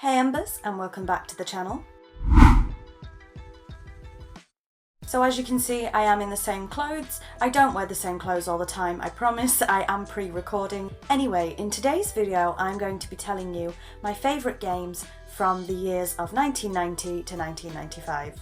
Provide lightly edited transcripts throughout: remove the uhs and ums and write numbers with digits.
Hey EMbers, and welcome back to the channel. So as you can see, I am in the same clothes. I don't wear the same clothes all the time, I promise. I am pre-recording. Anyway, in today's video, I'm going to be telling you my favourite games from the years of 1990 to 1995.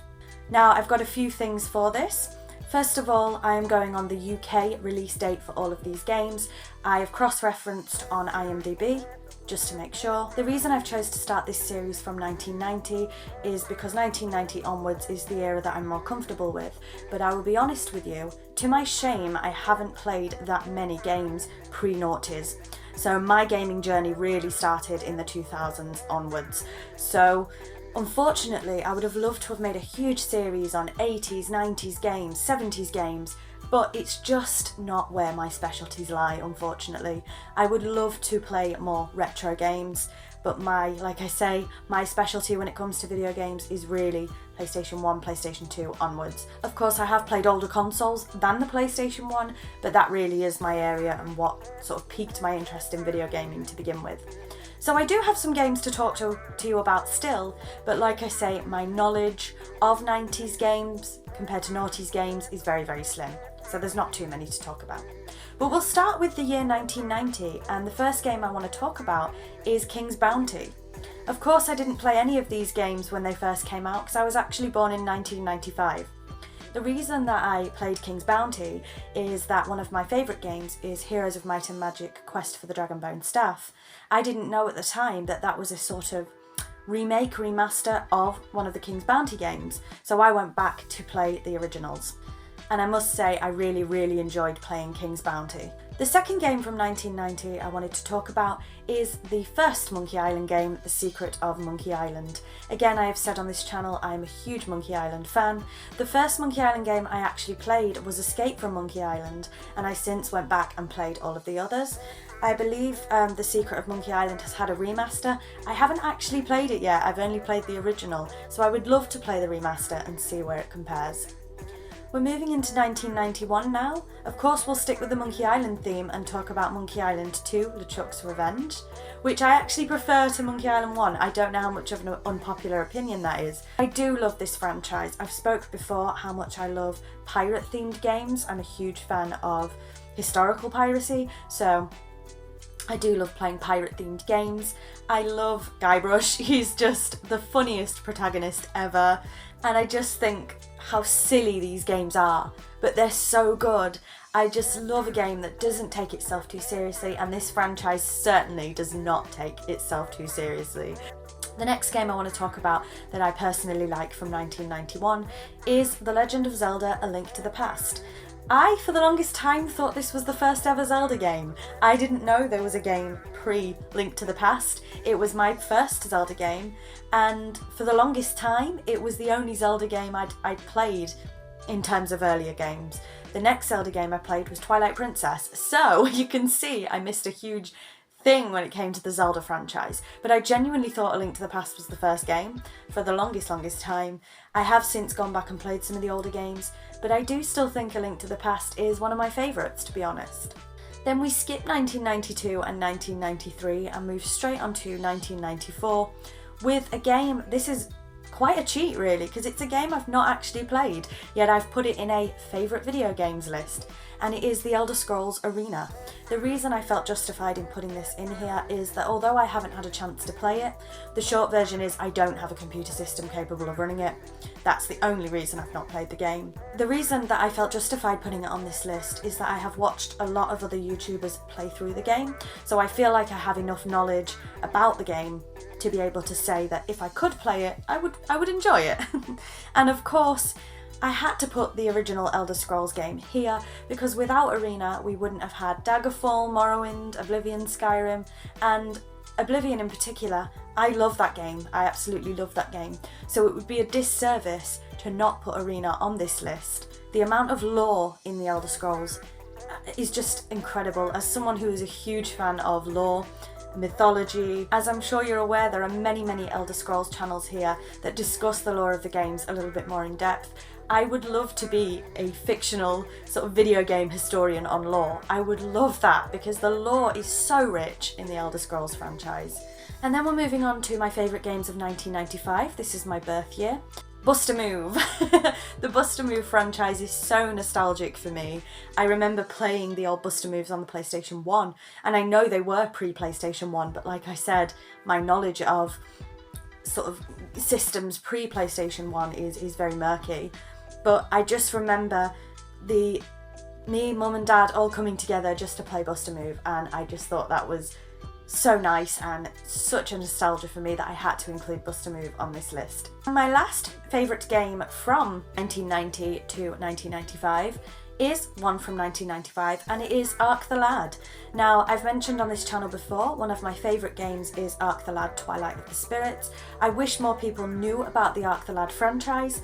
Now, I've got a few things for this. First of all, I am going on the UK release date for all of these games. I have cross-referenced on IMDb, just to make sure. The reason I've chose to start this series from 1990 is because 1990 onwards is the era that I'm more comfortable with, but I will be honest with you, to my shame, I haven't played that many games pre-noughties. So my gaming journey really started in the 2000s onwards. So unfortunately, I would have loved to have made a huge series on 80s, 90s games, 70s games, but it's just not where my specialties lie, unfortunately. I would love to play more retro games, but like I say, my specialty when it comes to video games is really PlayStation 1, PlayStation 2 onwards. Of course, I have played older consoles than the PlayStation 1, but that really is my area and what sort of piqued my interest in video gaming to begin with. So I do have some games to talk to you about still, but like I say, my knowledge of 90s games compared to noughties games is very, very slim. So there's not too many to talk about. But we'll start with the year 1990, and the first game I want to talk about is King's Bounty. Of course, I didn't play any of these games when they first came out because I was actually born in 1995. The reason that I played King's Bounty is that one of my favourite games is Heroes of Might and Magic Quest for the Dragonbone Staff. I didn't know at the time that that was a sort of remake, remaster of one of the King's Bounty games, so I went back to play the originals. And I must say, I really, really enjoyed playing King's Bounty. The second game from 1990 I wanted to talk about is the first Monkey Island game, The Secret of Monkey Island. Again, I have said on this channel I'm a huge Monkey Island fan. The first Monkey Island game I actually played was Escape from Monkey Island, and I since went back and played all of the others. I believe The Secret of Monkey Island has had a remaster. I haven't actually played it yet, I've only played the original, so I would love to play the remaster and see where it compares. We're moving into 1991 now. Of course, we'll stick with the Monkey Island theme and talk about Monkey Island 2, LeChuck's Revenge, which I actually prefer to Monkey Island 1. I don't know how much of an unpopular opinion that is. I do love this franchise. I've spoke before how much I love pirate-themed games. I'm a huge fan of historical piracy, so I do love playing pirate-themed games. I love Guybrush. He's just the funniest protagonist ever, and I just think how silly these games are, but they're so good. I just love a game that doesn't take itself too seriously, and this franchise certainly does not take itself too seriously. The next game I want to talk about that I personally like from 1991 is The Legend of Zelda: A Link to the Past. I, for the longest time, thought this was the first ever Zelda game. I didn't know there was a game pre-Link to the Past. It was my first Zelda game, and for the longest time, it was the only Zelda game I'd played in terms of earlier games. The next Zelda game I played was Twilight Princess, so you can see I missed a huge thing when it came to the Zelda franchise, but I genuinely thought A Link to the Past was the first game for the longest time. I have since gone back and played some of the older games, but I do still think A Link to the Past is one of my favourites, to be honest. Then we skip 1992 and 1993 and move straight on to 1994 with a game. This is quite a cheat really, because it's a game I've not actually played, yet I've put it in a favourite video games list, and it is The Elder Scrolls Arena. The reason I felt justified in putting this in here is that although I haven't had a chance to play it, the short version is I don't have a computer system capable of running it. That's the only reason I've not played the game. The reason that I felt justified putting it on this list is that I have watched a lot of other YouTubers play through the game, so I feel like I have enough knowledge about the game to be able to say that if I could play it, I would enjoy it. And of course, I had to put the original Elder Scrolls game here because without Arena we wouldn't have had Daggerfall, Morrowind, Oblivion, Skyrim, and Oblivion in particular. I love that game, I absolutely love that game, so it would be a disservice to not put Arena on this list. The amount of lore in the Elder Scrolls is just incredible. As someone who is a huge fan of lore, mythology, as I'm sure you're aware, there are many Elder Scrolls channels here that discuss the lore of the games a little bit more in depth. I would love to be a fictional sort of video game historian on lore. I would love that because the lore is so rich in the Elder Scrolls franchise. And then we're moving on to my favourite games of 1995. This is my birth year. Bust-a-Move. The Bust-a-Move franchise is so nostalgic for me. I remember playing the old Bust-a-Moves on the PlayStation 1, and I know they were pre-PlayStation 1, but like I said, my knowledge of sort of systems pre-PlayStation 1 is very murky. But I just remember me, mum and dad all coming together just to play Bust-a-Move, and I just thought that was so nice and such a nostalgia for me that I had to include Bust-a-Move on this list. My last favourite game from 1990 to 1995 is one from 1995, and it is Ark the Lad. Now, I've mentioned on this channel before, one of my favourite games is Ark the Lad Twilight of the Spirits. I wish more people knew about the Ark the Lad franchise.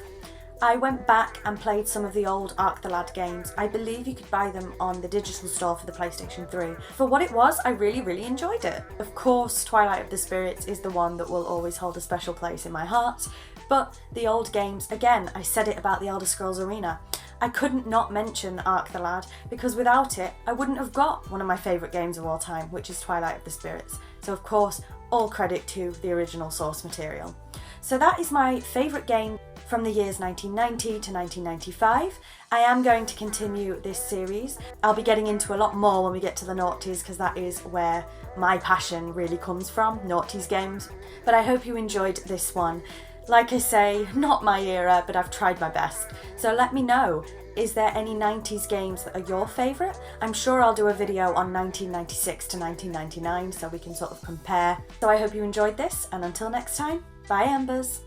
I went back and played some of the old Ark the Lad games. I believe you could buy them on the digital store for the PlayStation 3. For what it was, I really enjoyed it. Of course, Twilight of the Spirits is the one that will always hold a special place in my heart, but the old games, again, I said it about the Elder Scrolls Arena. I couldn't not mention Ark the Lad, because without it, I wouldn't have got one of my favourite games of all time, which is Twilight of the Spirits. So of course, all credit to the original source material. So that is my favourite game from the years 1990 to 1995. I am going to continue this series. I'll be getting into a lot more when we get to the noughties, because that is where my passion really comes from, noughties games. But I hope you enjoyed this one. Like I say, not my era, but I've tried my best. So let me know, is there any 90s games that are your favourite? I'm sure I'll do a video on 1996 to 1999 so we can sort of compare. So I hope you enjoyed this, and until next time, bye Embers!